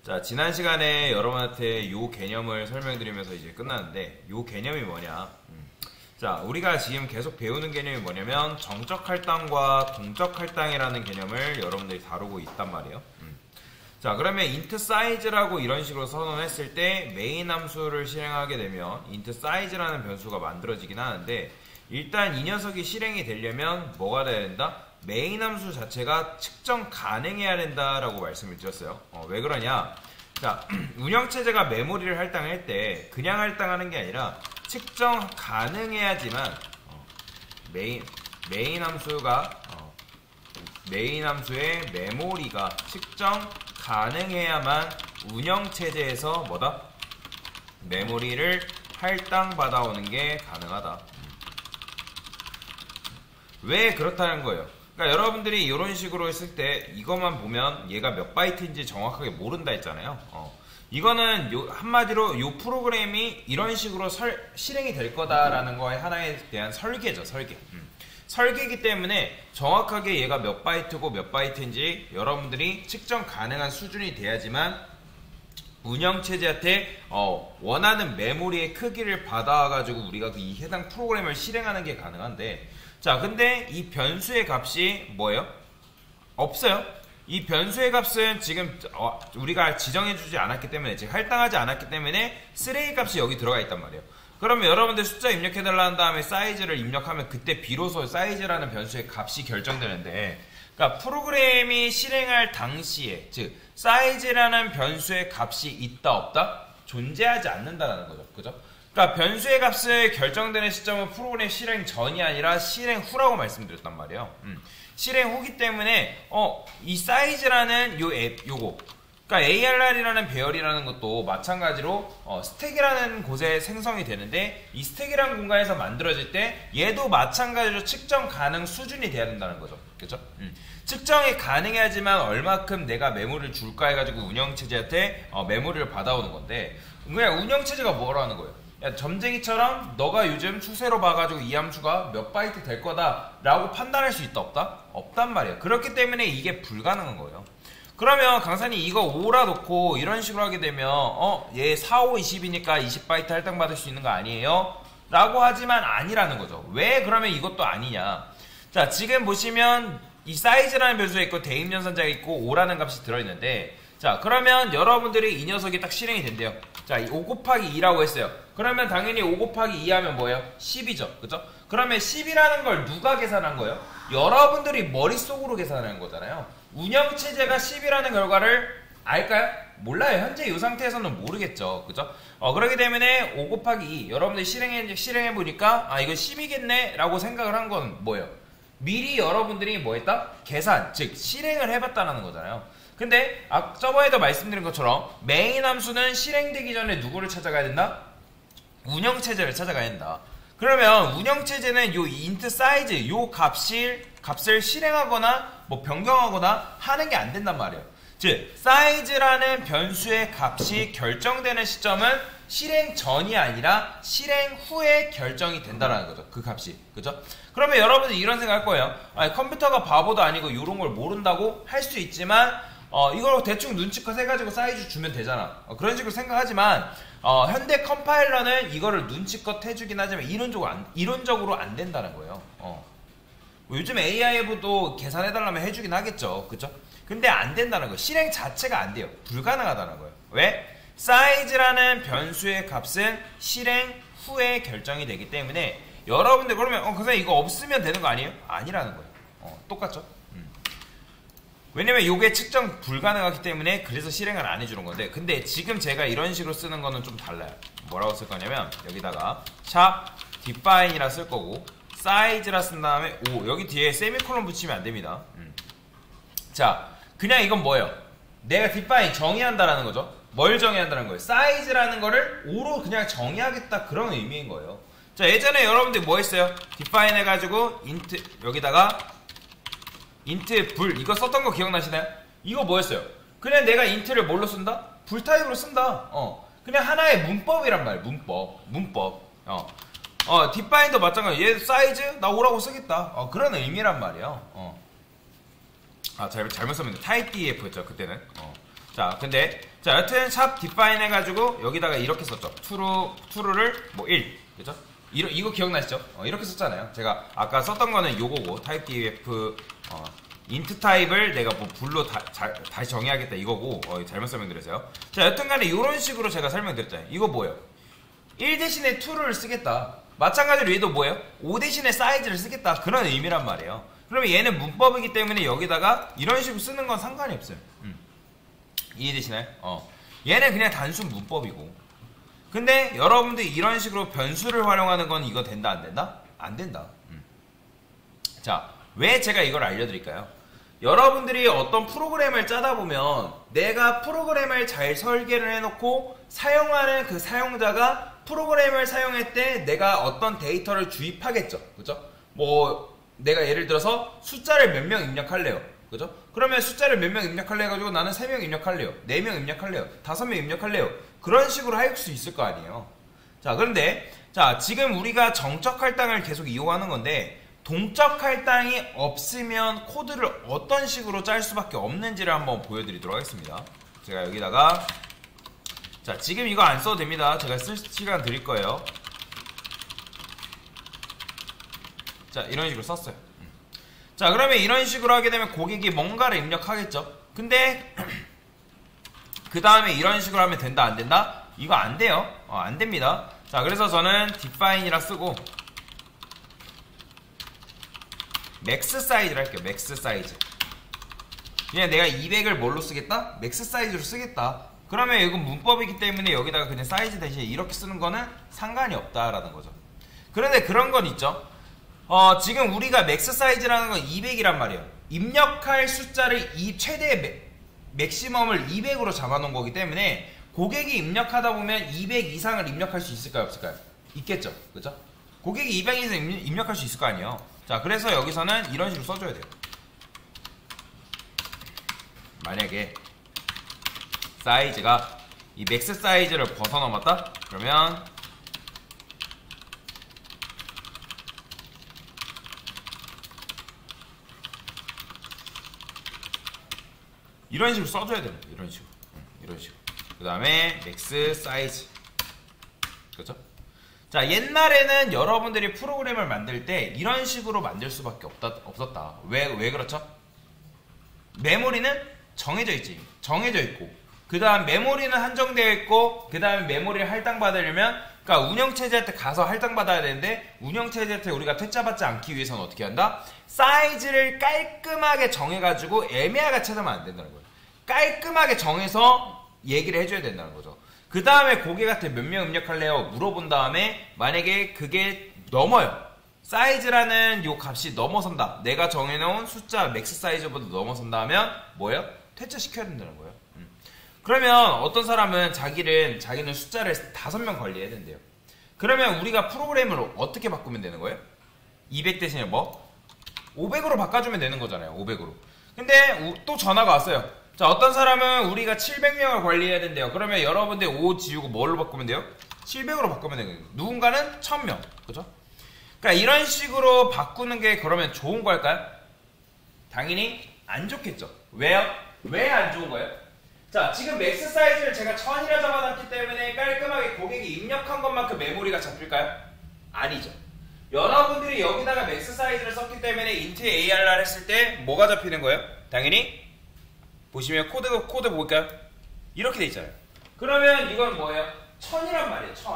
자, 지난 시간에 여러분한테 이 개념을 설명드리면서 이제 끝났는데, 이 개념이 뭐냐? 자, 우리가 지금 계속 배우는 개념이 뭐냐면 정적 할당과 동적 할당이라는 개념을 여러분들이 다루고 있단 말이에요. 자, 그러면 int size라고 이런 식으로 선언했을 때 메인 함수를 실행하게 되면 int size라는 변수가 만들어지긴 하는데, 일단 이 녀석이 실행이 되려면 뭐가 돼야 된다? 메인 함수 자체가 측정 가능해야 된다라고 말씀을 드렸어요. 왜 그러냐? 자, 운영체제가 메모리를 할당할 때 그냥 할당하는 게 아니라 측정 가능해야지만 메인 함수의 메모리가 측정 가능해야만 운영체제에서 뭐다? 메모리를 할당 받아오는 게 가능하다. 왜 그렇다는 거예요? 그러니까 여러분들이 이런 식으로 했을 때 이것만 보면 얘가 몇 바이트인지 정확하게 모른다 했잖아요. 이거는 한마디로 이 프로그램이 이런 식으로 실행이 될 거다라는 거에 하나에 대한 설계죠. 설계이기 때문에 정확하게 얘가 몇 바이트고 몇 바이트인지 여러분들이 측정 가능한 수준이 돼야지만 운영체제한테 원하는 메모리의 크기를 받아가지고 우리가 이 해당 프로그램을 실행하는 게 가능한데, 자, 근데 이 변수의 값이 뭐예요? 없어요. 이 변수의 값은 지금 우리가 지정해주지 않았기 때문에, 즉 할당하지 않았기 때문에 쓰레기 값이 여기 들어가 있단 말이에요. 그러면 여러분들 숫자 입력해달라는 다음에 사이즈를 입력하면 그때 비로소 사이즈라는 변수의 값이 결정되는데, 그러니까 프로그램이 실행할 당시에, 즉 사이즈라는 변수의 값이 있다 없다? 존재하지 않는다는 거죠. 그죠? 그러니까 변수의 값을 결정되는 시점은 프로그램 실행 전이 아니라 실행 후라고 말씀드렸단 말이에요. 실행 후기 때문에 이 사이즈라는 요거, 그러니까 ARR이라는 배열이라는 것도 마찬가지로 스택이라는 곳에 생성이 되는데, 이 스택이라는 공간에서 만들어질 때 얘도 마찬가지로 측정 가능 수준이 돼야 된다는 거죠. 그렇죠? 측정이 가능해야지만 얼마큼 내가 메모리를 줄까 해가지고 운영체제한테 메모리를 받아오는 건데, 그냥 운영체제가 뭐라는 거예요? 야, 점쟁이처럼 너가 요즘 추세로 봐가지고 이 함수가 몇 바이트 될 거다 라고 판단할 수 있다 없다? 없단 말이야. 그렇기 때문에 이게 불가능한 거예요. 그러면 강사님 이거 5라 놓고 이런 식으로 하게 되면 얘 4, 5, 20이니까 20바이트 할당 받을 수 있는 거 아니에요? 라고 하지만 아니라는 거죠. 왜 그러면 이것도 아니냐? 자, 지금 보시면 이 사이즈라는 변수가 있고 대입연산자가 있고 5라는 값이 들어있는데, 자, 그러면 여러분들이 이 녀석이 딱 실행이 된대요. 자, 5 곱하기 2라고 했어요. 그러면 당연히 5 곱하기 2 하면 뭐예요? 10이죠. 그죠? 그러면 10이라는 걸 누가 계산한 거예요? 여러분들이 머릿속으로 계산한 거잖아요. 운영체제가 10이라는 결과를 알까요? 몰라요. 현재 이 상태에서는 모르겠죠. 그죠? 그렇기 때문에 5 곱하기 2 여러분들이 실행해보니까 이거 10이겠네 라고 생각을 한 건 뭐예요? 미리 여러분들이 뭐 했다? 계산, 즉 실행을 해봤다는 거잖아요. 근데 저번에도 말씀드린 것처럼 메인 함수는 실행되기 전에 누구를 찾아가야 된다? 운영체제를 찾아가야 된다. 그러면 운영체제는 요 int size 요 값을 실행하거나 뭐 변경하거나 하는 게 안 된단 말이에요. 즉 size라는 변수의 값이 결정되는 시점은 실행 전이 아니라 실행 후에 결정이 된다는 거죠. 그 값이. 그죠? 그러면 여러분들 이런 생각할 거예요. 컴퓨터가 바보도 아니고 이런 걸 모른다고 할 수 있지만 이걸 대충 눈치껏 해가지고 사이즈 주면 되잖아. 그런 식으로 생각하지만 현대 컴파일러는 이거를 눈치껏 해주긴 하지만 이론적으로 안 된다는 거예요. 요즘 AI에도 계산해달라면 해주긴 하겠죠. 그쵸? 근데 안 된다는 거예요. 실행 자체가 안 돼요. 불가능하다는 거예요. 왜? 사이즈라는 변수의 값은 실행 후에 결정이 되기 때문에 여러분들 그러면 그냥 이거 없으면 되는 거 아니에요? 아니라는 거예요. 똑같죠? 왜냐면 이게 측정 불가능하기 때문에 그래서 실행을 안 해주는 건데, 근데 지금 제가 이런 식으로 쓰는 거는 좀 달라요. 뭐라고 쓸 거냐면 여기다가 샵 define이라 쓸 거고 size라 쓴 다음에 여기 뒤에 세미콜론 붙이면 안 됩니다. 자, 그냥 이건 뭐예요? 내가 define 정의한다라는 거죠. 뭘 정의한다는 거예요? 사이즈라는 거를 5로 그냥 정의하겠다, 그런 의미인 거예요. 자, 예전에 여러분들 뭐 했어요? define 해가지고 int 여기다가 int 불 이거 썼던 거 기억나시나요? 이거 뭐였어요? 그냥 내가 int를 뭘로 쓴다? 불 타입으로 쓴다. 그냥 하나의 문법이란 말이에요. 문법. define도 마찬가지. 얘 사이즈 나 5라고 쓰겠다. 그런 의미란 말이에요. 잘못 썼는데 type def 였죠 그때는. 자, 근데 자 여튼 샵 define 해가지고 여기다가 이렇게 썼죠. true를 뭐 1, 그죠? 이거 기억나시죠? 이렇게 썼잖아요. 제가 아까 썼던 거는 요거고 type def int 타입을 내가 뭐 불로 다시 정의하겠다 이거고 잘못 설명드렸어요. 자, 여튼간에 이런 식으로 제가 설명드렸잖아요. 이거 뭐예요? 1 대신에 2를 쓰겠다. 마찬가지로 얘도 뭐예요? 5 대신에 사이즈를 쓰겠다. 그런 의미란 말이에요. 그러면 얘는 문법이기 때문에 여기다가 이런 식으로 쓰는 건 상관이 없어요. 이해되시나요? 얘는 그냥 단순 문법이고. 근데 여러분들이 이런 식으로 변수를 활용하는 건 이거 된다 안 된다? 안 된다. 자, 왜 제가 이걸 알려드릴까요? 여러분들이 어떤 프로그램을 짜다 보면 내가 프로그램을 잘 설계를 해놓고 사용하는 그 사용자가 프로그램을 사용할 때 내가 어떤 데이터를 주입하겠죠. 그죠? 뭐 내가 예를 들어서 숫자를 몇 명 입력할래요. 그죠? 그러면 숫자를 몇 명 입력할래 해가지고 나는 3명 입력할래요. 4명 입력할래요. 5명 입력할래요. 그런 식으로 할 수 있을 거 아니에요. 자, 그런데 자, 지금 우리가 정적 할당을 계속 이용하는 건데 동적 할당이 없으면 코드를 어떤 식으로 짤 수밖에 없는지를 한번 보여드리도록 하겠습니다. 제가 여기다가 자, 지금 이거 안 써도 됩니다. 제가 쓸 시간 드릴 거예요. 자, 이런 식으로 썼어요. 자, 그러면 이런 식으로 하게 되면 고객이 뭔가를 입력하겠죠. 근데 그 다음에 이런 식으로 하면 된다 안 된다? 이거 안 돼요. 안 됩니다. 자, 그래서 저는 define이라 쓰고 맥스 사이즈를 할게요. 맥스 사이즈. 그냥 내가 200을 뭘로 쓰겠다? 맥스 사이즈로 쓰겠다. 그러면 이건 문법이기 때문에 여기다가 그냥 사이즈 대신에 이렇게 쓰는 거는 상관이 없다라는 거죠. 그런데 그런 건 있죠. 지금 우리가 맥스 사이즈라는 건 200이란 말이에요. 입력할 숫자를 최대 맥시멈을 200으로 잡아놓은 거기 때문에 고객이 입력하다 보면 200 이상을 입력할 수 있을까요? 없을까요? 있겠죠. 그죠? 고객이 200 이상 입력할 수 있을 거 아니에요. 자, 그래서 여기서는 이런 식으로 써줘야 돼요. 만약에 사이즈가 이 맥스 사이즈를 벗어넘었다? 그러면 이런 식으로 써줘야 됩니다. 이런 식으로. 이런 식으로. 그 다음에 맥스 사이즈. 그렇죠? 자, 옛날에는 여러분들이 프로그램을 만들 때 이런 식으로 만들 수밖에 없었다. 왜 그렇죠? 메모리는 정해져 있지. 정해져 있고. 그 다음 메모리는 한정되어 있고, 그 다음에 메모리를 할당받으려면, 그러니까 운영체제한테 가서 할당받아야 되는데, 운영체제한테 우리가 퇴짜받지 않기 위해서는 어떻게 한다? 사이즈를 깔끔하게 정해가지고 애매하게 찾으면 안 된다는 거예요. 깔끔하게 정해서 얘기를 해줘야 된다는 거죠. 그 다음에 고객한테 몇 명 입력할래요? 물어본 다음에 만약에 그게 넘어요. 사이즈라는 요 값이 넘어선다. 내가 정해놓은 숫자 맥스 사이즈보다 넘어선다면 뭐예요? 퇴짜시켜야 된다는 거예요. 그러면 어떤 사람은 자기는 숫자를 5명 관리해야 된대요. 그러면 우리가 프로그램을 어떻게 바꾸면 되는 거예요? 200 대신에 뭐? 500으로 바꿔주면 되는 거잖아요. 500으로. 근데 또 전화가 왔어요. 자, 어떤 사람은 우리가 700명을 관리해야 된대요. 그러면 여러분들 5 지우고 뭘로 바꾸면 돼요? 700으로 바꾸면 되는 거예요. 누군가는 1000명. 그죠? 그러니까 이런 식으로 바꾸는 게 그러면 좋은 걸까요? 당연히 안 좋겠죠. 왜요? 왜 안 좋은 거예요? 자, 지금 맥스 사이즈를 제가 1000이라 잡아놨기 때문에 깔끔하게 고객이 입력한 것만큼 메모리가 잡힐까요? 아니죠. 여러분들이 여기다가 맥스 사이즈를 썼기 때문에 int ARR 했을 때 뭐가 잡히는 거예요? 당연히 보시면 코드 볼까요? 이렇게 돼 있잖아요. 그러면 이건 뭐예요? 1000이란 말이에요. 1000.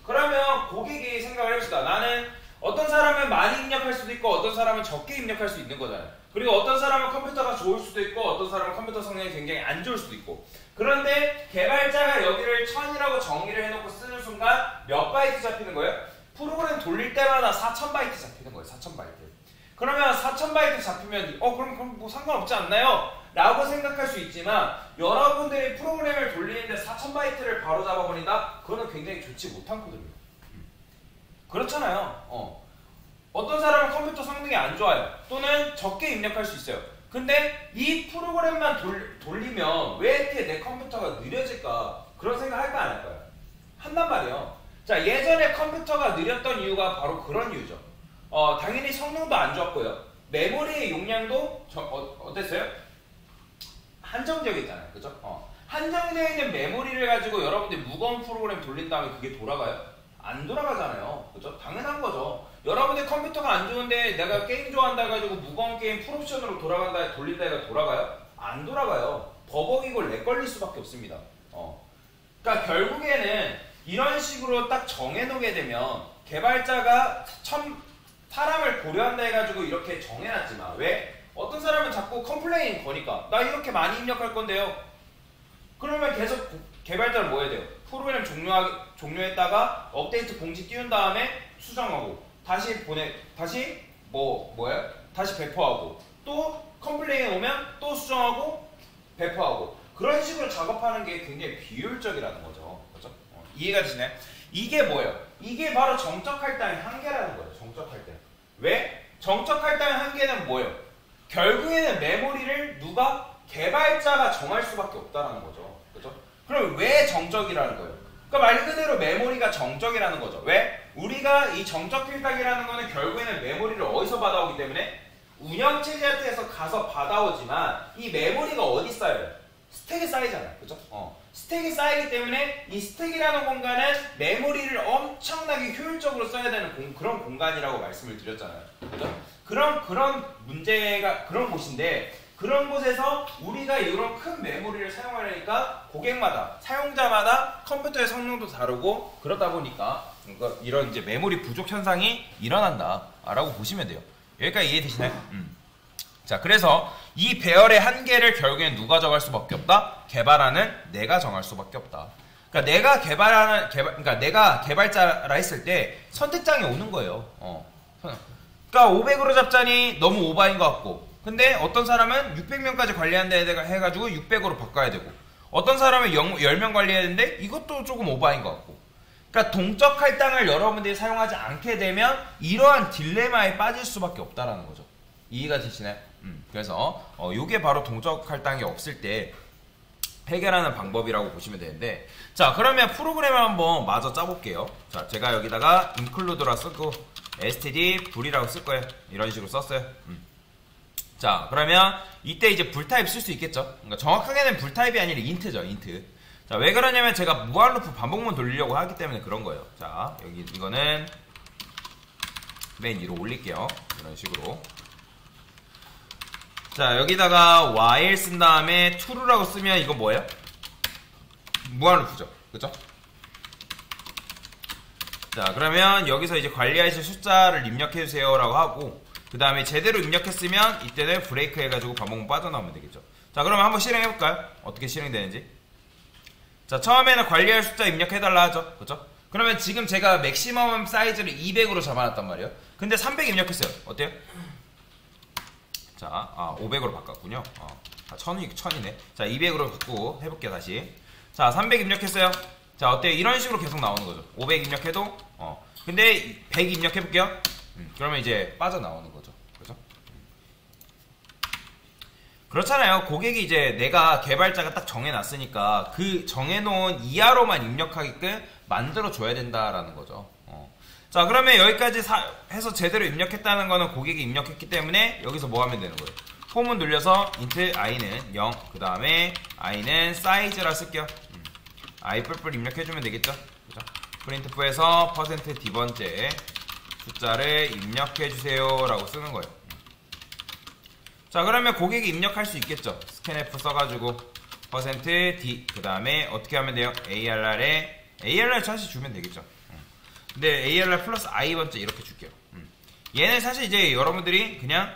그러면 고객이 생각을 해봅시다. 나는 어떤 사람은 많이 입력할 수도 있고 어떤 사람은 적게 입력할 수 있는 거잖아요. 그리고 어떤 사람은 컴퓨터가 좋을 수도 있고 어떤 사람은 컴퓨터 성능이 굉장히 안 좋을 수도 있고. 그런데 개발자가 여기를 1000이라고 정의를 해놓고 쓰는 순간 몇 바이트 잡히는 거예요? 프로그램 돌릴 때마다 4000바이트 잡히는 거예요. 4000바이트. 그러면 4000바이트 잡히면 그럼 뭐 상관없지 않나요? 라고 생각할 수 있지만 여러분들이 프로그램을 돌리는데 4000바이트를 바로 잡아버린다? 그거는 굉장히 좋지 못한 코드입니다. 그렇잖아요. 어떤 사람은 컴퓨터 성능이 안 좋아요. 또는 적게 입력할 수 있어요. 근데 이 프로그램만 돌리면 왜 이렇게 내 컴퓨터가 느려질까? 그런 생각 할까 안 할까요? 한단 말이에요. 자, 예전에 컴퓨터가 느렸던 이유가 바로 그런 이유죠. 당연히 성능도 안 좋았고요. 메모리의 용량도 어땠어요? 한정적이잖아요. 그죠? 한정되어 있는 메모리를 가지고 여러분들이 무거운 프로그램 돌린 다음에 그게 돌아가요? 안 돌아가잖아요. 그죠? 당연한 거죠. 여러분들 컴퓨터가 안 좋은데 내가 게임 좋아한다 해가지고 무거운 게임 풀옵션으로 돌아간다, 돌린다 해가 돌아가요? 안 돌아가요. 버벅이고 렉 걸릴 수밖에 없습니다. 그러니까 결국에는 이런 식으로 딱 정해놓게 되면 개발자가 사람을 고려한다 해가지고 이렇게 정해놨지만 왜? 어떤 사람은 자꾸 컴플레인 거니까 나 이렇게 많이 입력할 건데요. 그러면 계속 개발자는 뭐 해야 돼요? 프로그램 종료했다가 업데이트 공지 띄운 다음에 수정하고 다시 다시 배포하고 또 컴플레인 오면 또 수정하고 배포하고 그런 식으로 작업하는 게 굉장히 비효율적이라는 거죠. 그렇죠? 이해가 되시나요? 이게 뭐예요? 이게 바로 정적 할당의 한계라는 거예요. 정적 할당. 왜? 정적 할당의 한계는 뭐예요? 결국에는 메모리를 누가 개발자가 정할 수밖에 없다는 거죠. 그렇죠? 그럼 왜 정적이라는 거예요? 그러니까 말 그대로 메모리가 정적이라는 거죠. 왜? 우리가 이 정적 필터기라는 거는 결국에는 메모리를 어디서 받아오기 때문에 운영체제한테서 가서 받아오지만 이 메모리가 어디 쌓여요? 스택에 쌓이잖아요. 그죠? 스택이 쌓이기 때문에 이 스택이라는 공간은 메모리를 엄청나게 효율적으로 써야 되는 그런 공간이라고 말씀을 드렸잖아요. 그죠? 그런 문제가 그런 곳인데 그런 곳에서 우리가 이런 큰 메모리를 사용하려니까 고객마다 사용자마다 컴퓨터의 성능도 다르고 그러다 보니까 이런 이제 메모리 부족 현상이 일어난다라고 보시면 돼요. 여기까지 이해되시나요? 자, 그래서 이 배열의 한계를 결국엔 누가 정할 수밖에 없다? 개발하는 내가 정할 수밖에 없다. 그러니까 그러니까 내가 개발자라 했을 때 선택장이 오는 거예요. 그러니까 500으로 잡자니 너무 오바인 것 같고, 근데 어떤 사람은 600명까지 관리한다 해가지고 600으로 바꿔야 되고, 어떤 사람은 10명 관리해야 되는데 이것도 조금 오바인 것 같고. 그러니까 동적 할당을 여러분들이 사용하지 않게 되면 이러한 딜레마에 빠질 수밖에 없다라는 거죠. 이해가 되시나요? 그래서 이게 바로 동적 할당이 없을 때 해결하는 방법이라고 보시면 되는데, 자, 그러면 프로그램을 한번 마저 짜볼게요. 자, 제가 여기다가 include라 쓰고 std 불이라고 쓸 거예요. 이런 식으로 썼어요. 자, 그러면 이때 이제 불 타입 쓸 수 있겠죠. 그러니까 정확하게는 불 타입이 아니라 인트죠, 인트. 자, 왜 그러냐면 제가 무한 루프 반복문 돌리려고 하기 때문에 그런 거예요. 자, 여기 이거는 맨 위로 올릴게요. 이런 식으로. 자, 여기다가 while 쓴 다음에 true라고 쓰면 이거 뭐예요? 무한 루프죠. 그죠? 자, 그러면 여기서 이제 관리하실 숫자를 입력해주세요 라고 하고, 그 다음에 제대로 입력했으면 이때는 브레이크 해가지고 반복문 빠져나오면 되겠죠. 자, 그러면 한번 실행해볼까요? 어떻게 실행되는지. 자, 처음에는 관리할 숫자 입력해달라 하죠. 그죠? 그러면 지금 제가 맥시멈 사이즈를 200으로 잡아놨단 말이에요. 근데 300 입력했어요. 어때요? 자, 500으로 바꿨군요. 1000이네. 자, 200으로 바꾸고 해볼게요, 다시. 자, 300 입력했어요. 자, 어때요? 이런 식으로 계속 나오는 거죠. 500 입력해도, 근데 100 입력해볼게요. 그러면 이제 빠져나오는 거죠. 그죠? 그렇잖아요. 고객이 이제 내가 개발자가 딱 정해놨으니까 그 정해놓은 이하로만 입력하게끔 만들어줘야 된다라는 거죠. 자, 그러면 여기까지 해서 제대로 입력했다는 거는 고객이 입력했기 때문에 여기서 뭐 하면 되는 거예요? 폼은 돌려서 int i는 0, 그 다음에 i는 size라 쓸게요. i 뿔뿔 입력해주면 되겠죠? 그죠? printf에서 %d번째 숫자를 입력해주세요 라고 쓰는 거예요. 자, 그러면 고객이 입력할 수 있겠죠? scanf 써가지고 %d, 그 다음에 어떻게 하면 돼요? ARR 사실 주면 되겠죠? 근데 ARR 플러스 i번째 이렇게 줄게요. 얘는 사실 이제 여러분들이 그냥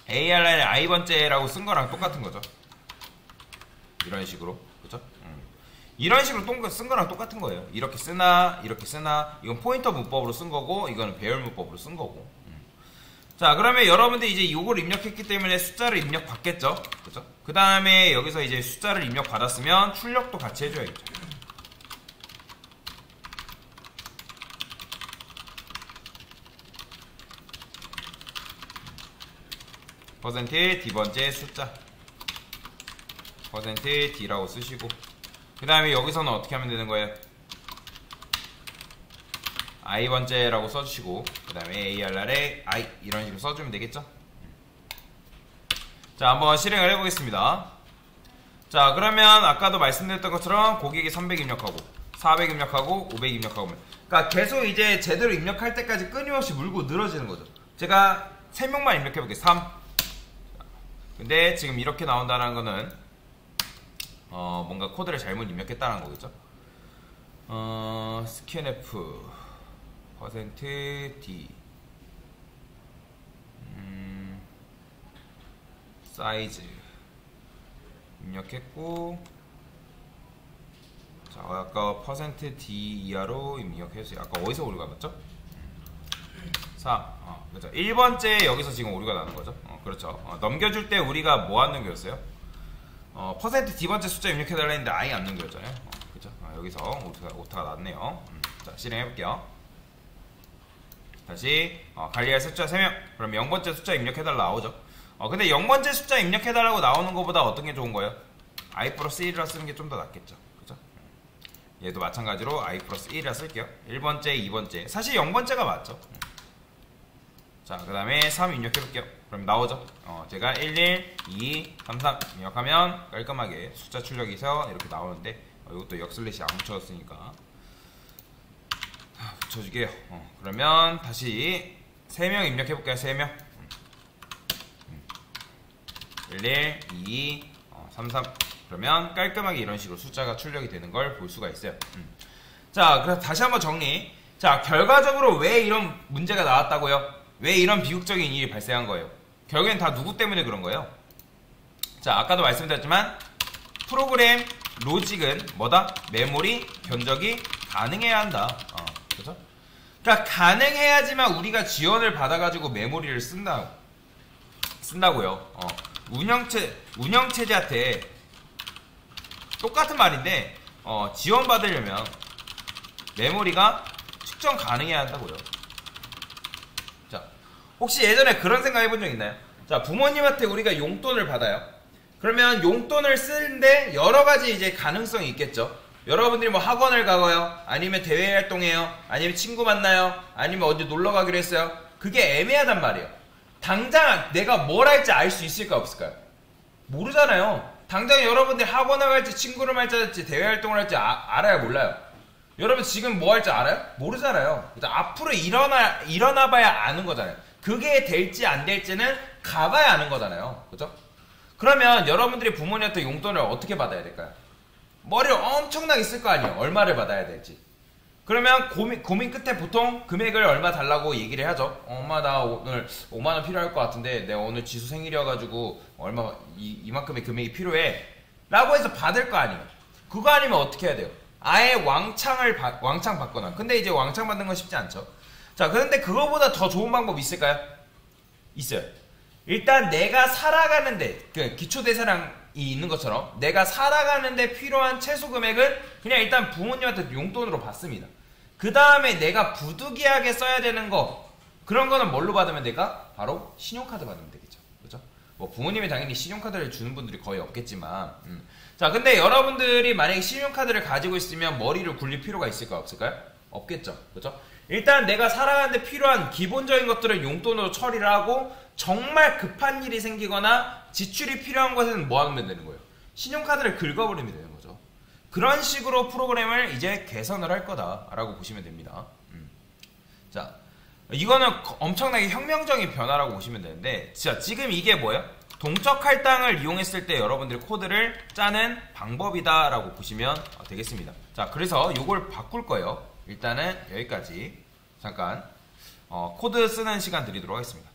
ARR i번째라고 쓴 거랑 똑같은 거죠. 이런 식으로. 그죠? 이런 식으로 쓴 거랑 똑같은 거예요. 이렇게 쓰나, 이렇게 쓰나. 이건 포인터 문법으로 쓴 거고, 이거는 배열 문법으로 쓴 거고. 자, 그러면 여러분들이 이제 요걸 입력했기 때문에 숫자를 입력 받겠죠? 그죠? 그 다음에 여기서 이제 숫자를 입력 받았으면 출력도 같이 해줘야겠죠. %d번째 숫자 %d라고 쓰시고, 그 다음에 여기서는 어떻게 하면 되는 거예요? i번째라고 써주시고, 그 다음에 ARR에 i 이런 식으로 써주면 되겠죠? 자, 한번 실행을 해보겠습니다. 자, 그러면 아까도 말씀드렸던 것처럼 고객이 300 입력하고 400 입력하고 500 입력하고, 그러니까 계속 이제 제대로 입력할 때까지 끊임없이 물고 늘어지는 거죠. 제가 3명만 입력해 볼게요. 3. 근데 지금 이렇게 나온다는 거는 뭔가 코드를 잘못 입력했다는 거겠죠. scanf %d 사이즈 입력했고, 자, 아까 %d 이하로 입력해주세요. 아까 어디서 오류가 났죠? 4. 그렇죠. 1번째 여기서 지금 오류가 나는 거죠. 그렇죠. 넘겨줄 때 우리가 뭐 안 넘겼어요? %d번째 숫자 입력해달라 했는데 아예 안 넘겼잖아요. 그렇죠. 여기서 오타가 났네요. 자, 실행해볼게요. 다시 관리할 숫자 3명. 그럼 0번째 숫자 입력해달라 나오죠. 근데 0번째 숫자 입력해달라고 나오는 것보다 어떤 게 좋은 거예요? i 플러스 1이라 쓰는 게 좀 더 낫겠죠. 그죠? 얘도 마찬가지로 i 플러스 1이라 쓸게요. 1번째, 2번째. 사실 0번째가 맞죠. 자, 그 다음에 3 입력해볼게요. 그럼 나오죠. 제가 11, 2, 3, 3 입력하면 깔끔하게 숫자 출력에서 이렇게 나오는데, 이것도 역슬래시 안 붙여졌으니까 붙여주게요. 그러면 다시 3명 입력해볼게요. 3명. 11, 2, 3, 3. 그러면 깔끔하게 이런 식으로 숫자가 출력이 되는 걸 볼 수가 있어요. 자, 그래서 다시 한번 정리. 자, 결과적으로 왜 이런 문제가 나왔다고요? 왜 이런 비극적인 일이 발생한 거예요? 결국엔 다 누구 때문에 그런 거예요? 자, 아까도 말씀드렸지만 프로그램 로직은 뭐다? 메모리 변적이 가능해야 한다. 그죠? 그러니까 가능해야지만 우리가 지원을 받아가지고 메모리를 쓴다고요. 운영체제한테 똑같은 말인데, 지원 받으려면 메모리가 측정 가능해야 한다고요. 자, 혹시 예전에 그런 생각 해본 적 있나요? 자, 부모님한테 우리가 용돈을 받아요. 그러면 용돈을 쓰는데 여러가지 이제 가능성이 있겠죠. 여러분들이 뭐 학원을 가고요, 아니면 대외 활동해요, 아니면 친구 만나요, 아니면 어디 놀러 가기로 했어요. 그게 애매하단 말이에요. 당장 내가 뭘 할지 알 수 있을까 없을까요? 모르잖아요. 당장 여러분들이 학원을 갈지 친구를 만날지 대외 활동을 할지 알아요, 몰라요? 여러분 지금 뭐 할지 알아요? 모르잖아요. 앞으로 일어나 봐야 아는 거잖아요. 그게 될지 안 될지는 가봐야 아는 거잖아요. 그죠? 그러면 여러분들이 부모님한테 용돈을 어떻게 받아야 될까요? 머리를 엄청나게 쓸 거 아니에요. 얼마를 받아야 될지. 그러면 고민 끝에 보통 금액을 얼마 달라고 얘기를 하죠. 엄마, 나 오늘 5만원 필요할 것 같은데 내가 오늘 지수 생일이어가지고 이만큼의 금액이 필요해 라고 해서 받을 거 아니에요. 그거 아니면 어떻게 해야 돼요? 아예 왕창 받거나. 근데 이제 왕창 받는 건 쉽지 않죠. 자, 그런데 그거보다 더 좋은 방법 있을까요? 있어요. 일단 내가 살아가는데, 그 기초대사량이 있는 것처럼 내가 살아가는데 필요한 최소 금액은 그냥 일단 부모님한테 용돈으로 받습니다. 그 다음에 내가 부득이하게 써야 되는 거, 그런 거는 뭘로 받으면 될까? 바로 신용카드 받으면 되겠죠. 그죠? 뭐 부모님이 당연히 신용카드를 주는 분들이 거의 없겠지만, 자, 근데 여러분들이 만약에 신용카드를 가지고 있으면 머리를 굴릴 필요가 있을까요? 없을까요? 없겠죠. 그죠? 일단 내가 살아가는데 필요한 기본적인 것들을 용돈으로 처리를 하고, 정말 급한 일이 생기거나 지출이 필요한 것에는 뭐 하면 되는 거예요? 신용카드를 긁어버리면 되는 거죠. 그런 식으로 프로그램을 이제 개선을 할 거다라고 보시면 됩니다. 자, 이거는 엄청나게 혁명적인 변화라고 보시면 되는데, 자, 지금 이게 뭐예요? 동적 할당을 이용했을 때 여러분들이 코드를 짜는 방법이다라고 보시면 되겠습니다. 자, 그래서 이걸 바꿀 거예요. 일단은 여기까지 잠깐 코드 쓰는 시간 드리도록 하겠습니다.